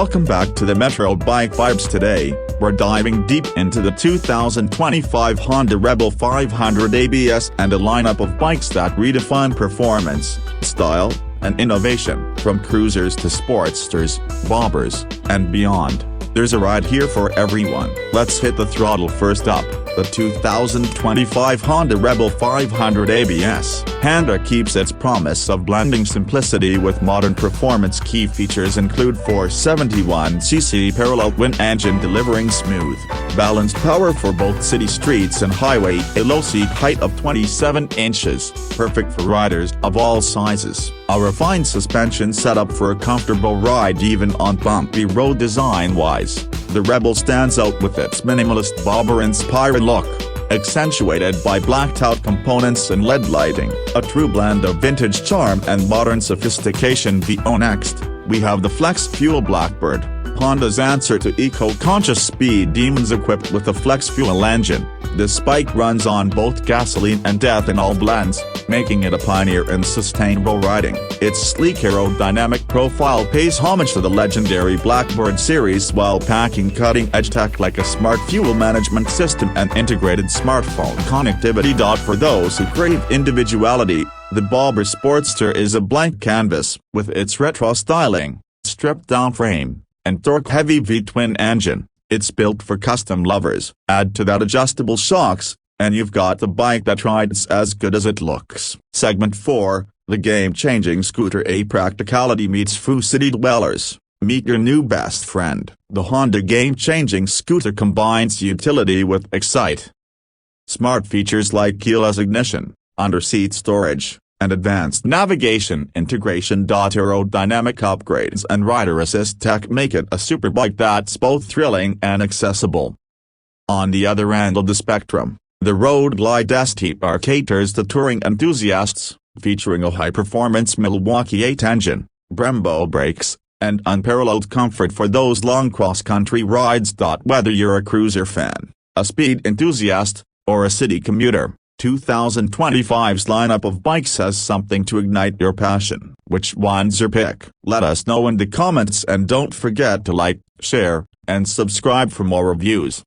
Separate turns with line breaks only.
Welcome back to the Metro Bike Vibes. Today, we're diving deep into the 2025 Honda Rebel 500 ABS and a lineup of bikes that redefine performance, style, and innovation. From cruisers to sportsters, bobbers, and beyond, there's a ride here for everyone. Let's hit the throttle. First up, the 2025 Honda Rebel 500 ABS. Honda keeps its promise of blending simplicity with modern performance. Key features include 471cc parallel twin engine delivering smooth, balanced power for both city streets and highway, a low seat height of 27 inches, perfect for riders of all sizes, a refined suspension setup for a comfortable ride even on bumpy road. Design-wise, the Rebel stands out with its minimalist bobber-inspired look, accentuated by blacked-out components and LED lighting, a true blend of vintage charm and modern sophistication. Next, we have the Flex Fuel Blackbird, Honda's answer to eco-conscious speed demons. Equipped with a flex fuel engine, this bike runs on both gasoline and ethanol blends, making it a pioneer in sustainable riding. Its sleek aerodynamic profile pays homage to the legendary Blackbird series while packing cutting-edge tech like a smart fuel management system and integrated smartphone connectivity. For those who crave individuality, the Bobber Sportster is a blank canvas. With its retro styling, stripped-down frame, and torque-heavy V-twin engine, it's built for custom lovers. Add to that adjustable shocks, and you've got the bike that rides as good as it looks. Segment 4, the game-changing scooter. A practicality meets Foo City dwellers. Meet your new best friend. The Honda game-changing scooter combines utility with excite. Smart features like keyless ignition, under-seat storage, and advanced navigation integration. Aerodynamic upgrades and rider assist tech make it a superbike that's both thrilling and accessible. On the other end of the spectrum, the Road Glide ST-R caters to touring enthusiasts, featuring a high-performance Milwaukee 8 engine, Brembo brakes, and unparalleled comfort for those long cross-country rides. Whether you're a cruiser fan, a speed enthusiast, or a city commuter, 2025's lineup of bikes has something to ignite your passion. Which one's your pick? Let us know in the comments, and don't forget to like, share, and subscribe for more reviews.